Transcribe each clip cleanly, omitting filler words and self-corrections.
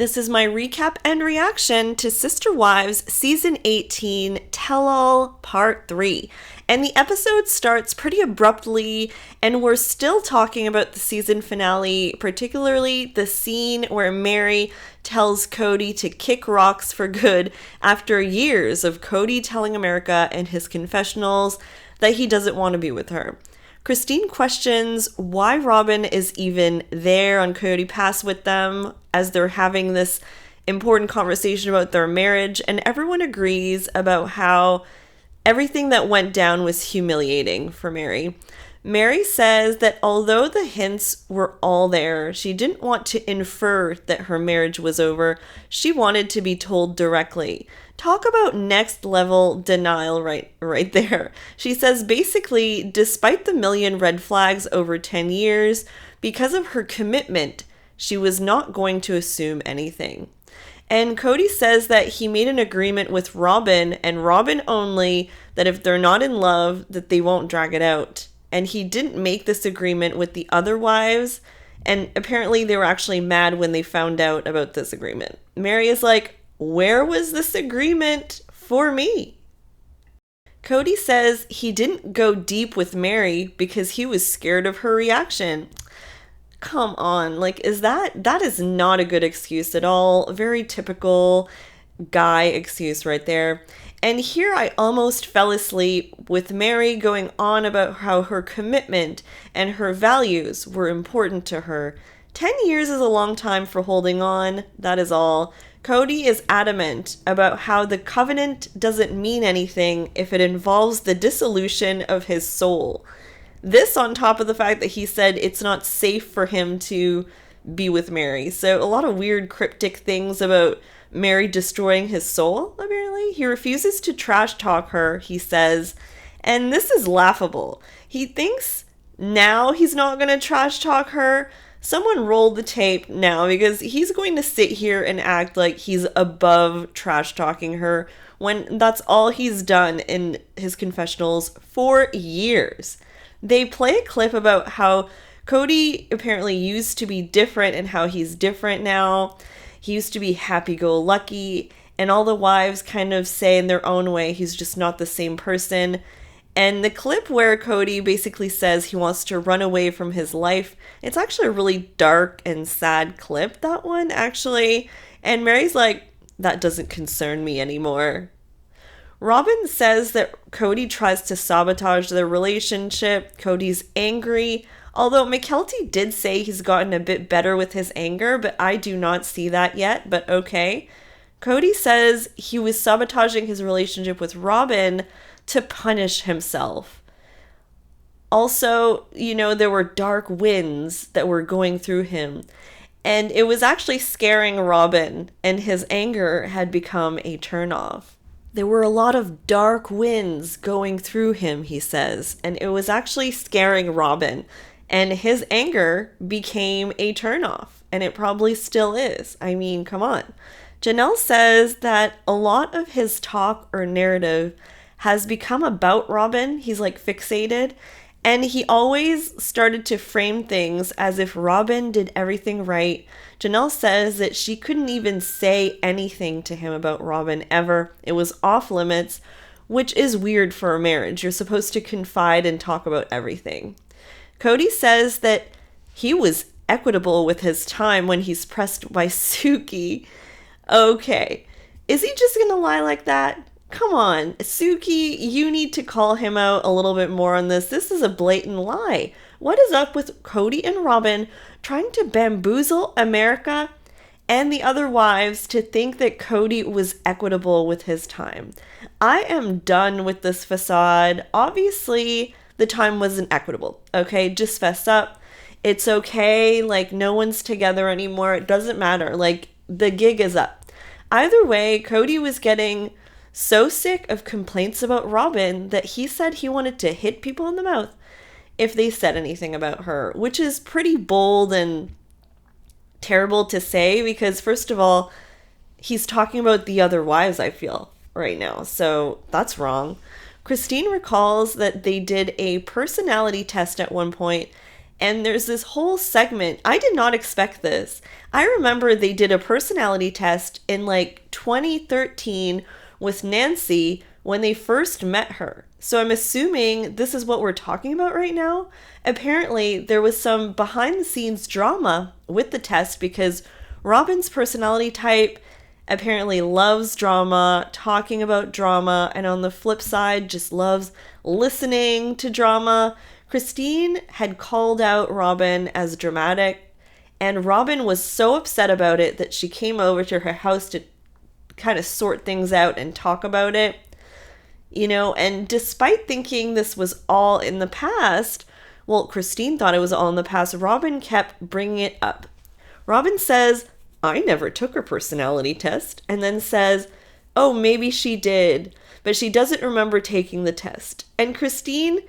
This is my recap and reaction to Sister Wives Season 18 Tell All Part 3. And the episode starts pretty abruptly, and we're still talking about the season finale, particularly the scene where Mary tells Cody to kick rocks for good after years of Cody telling America in his confessionals that he doesn't want to be with her. Christine questions why Robin is even there on Coyote Pass with them as they're having this important conversation about their marriage, and everyone agrees about how everything that went down was humiliating for Mary. Mary says that although the hints were all there, she didn't want to infer that her marriage was over. She wanted to be told directly. Talk about next level denial right there. She says basically, despite the million red flags over 10 years, because of her commitment, she was not going to assume anything. And Cody says that he made an agreement with Robin and Robin only, that if they're not in love, that they won't drag it out. And he didn't make this agreement with the other wives, and apparently they were actually mad when they found out about this agreement. Mary is like, where was this agreement for me? Cody says he didn't go deep with Mary because he was scared of her reaction. Come on, like, that is not a good excuse at all. Very typical guy excuse right there. And here I almost fell asleep with Mary going on about how her commitment and her values were important to her. 10 years is a long time for holding on, that is all. Cody is adamant about how the covenant doesn't mean anything if it involves the dissolution of his soul. This on top of the fact that he said it's not safe for him to be with Mary. So a lot of weird cryptic things about Mary destroying his soul, apparently. He refuses to trash talk her, he says, and this is laughable. He thinks now he's not going to trash talk her. Someone roll the tape now, because he's going to sit here and act like he's above trash talking her when that's all he's done in his confessionals for years. They play a clip about how Cody apparently used to be different and how he's different now. He used to be happy-go-lucky, and all the wives kind of say in their own way he's just not the same person. And the clip where Cody basically says he wants to run away from his life, it's actually a really dark and sad clip, that one, actually. And Mary's like, that doesn't concern me anymore. Robin says that Cody tries to sabotage their relationship. Cody's angry. Although Mykelti did say he's gotten a bit better with his anger, but I do not see that yet, but okay. Cody says he was sabotaging his relationship with Robin to punish himself. Also, there were dark winds that were going through him, and it was actually scaring Robin, and his anger had become a turnoff. There were a lot of dark winds going through him, he says, and it was actually scaring Robin. And his anger became a turnoff, and it probably still is. I mean, come on. Janelle says that a lot of his talk or narrative has become about Robin. He's like fixated, and he always started to frame things as if Robin did everything right. Janelle says that she couldn't even say anything to him about Robin ever. It was off limits, which is weird for a marriage. You're supposed to confide and talk about everything. Cody says that he was equitable with his time when he's pressed by Suki. Okay, is he just gonna lie like that? Come on, Suki, you need to call him out a little bit more on this. This is a blatant lie. What is up with Cody and Robin trying to bamboozle America and the other wives to think that Cody was equitable with his time? I am done with this facade. Obviously, the time wasn't equitable, okay? Just fess up. It's okay. Like, no one's together anymore. It doesn't matter. Like, the gig is up. Either way, Cody was getting so sick of complaints about Robin that he said he wanted to hit people in the mouth if they said anything about her, which is pretty bold and terrible to say because, first of all, he's talking about the other wives, I feel, right now. So that's wrong. Christine recalls that they did a personality test at one point, And there's this whole segment. I did not expect this. I remember they did a personality test in like 2013 with Nancy when they first met her. So I'm assuming this is what we're talking about right now. Apparently, there was some behind the scenes drama with the test because Robin's personality type apparently loves drama, talking about drama, and on the flip side, just loves listening to drama. Christine had called out Robin as dramatic, and Robin was so upset about it that she came over to her house to kind of sort things out and talk about it. You know, and despite thinking this was all in the past, well, Christine thought it was all in the past, Robin kept bringing it up. Robin says, I never took her personality test, and then says, oh, maybe she did, but she doesn't remember taking the test. And Christine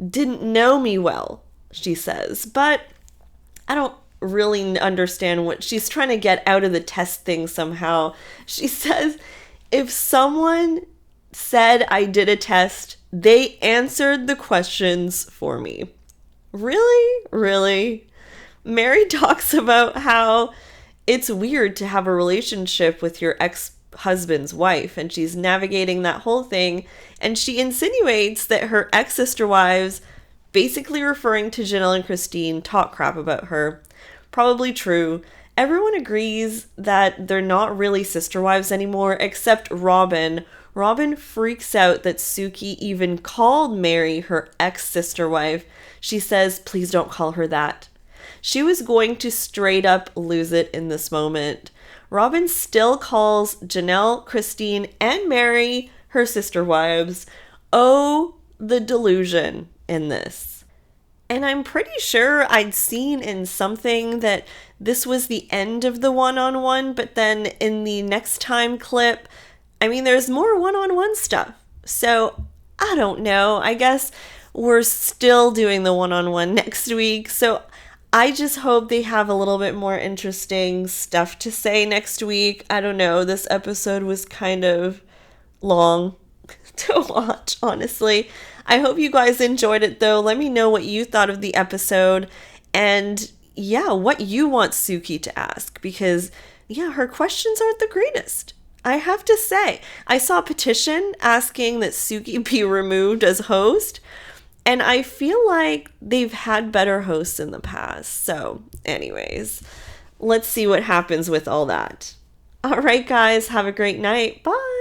didn't know me well, she says, but I don't really understand what she's trying to get out of the test thing somehow. She says, if someone said I did a test, they answered the questions for me. Really? Really? Mary talks about how it's weird to have a relationship with your ex-husband's wife, and she's navigating that whole thing, and she insinuates that her ex-sister wives, basically referring to Janelle and Christine, talk crap about her. Probably true. Everyone agrees that they're not really sister wives anymore, except Robin. Robin freaks out that Sookie even called Mary her ex-sister wife. She says, please don't call her that. She was going to straight up lose it in this moment. Robin still calls Janelle, Christine, and Mary her sister wives. Oh, the delusion in this. And I'm pretty sure I'd seen in something that this was the end of the one-on-one, but then in the next time clip, I mean, there's more one-on-one stuff. So, I don't know. I guess we're still doing the one-on-one next week. So, I just hope they have a little bit more interesting stuff to say next week. I don't know. This episode was kind of long to watch, honestly. I hope you guys enjoyed it, though. Let me know what you thought of the episode. And, yeah, what you want Sookie to ask. Because, yeah, her questions aren't the greatest. I have to say, I saw a petition asking that Sookie be removed as host, and I feel like they've had better hosts in the past. So, anyways, let's see what happens with all that. All right, guys, have a great night. Bye.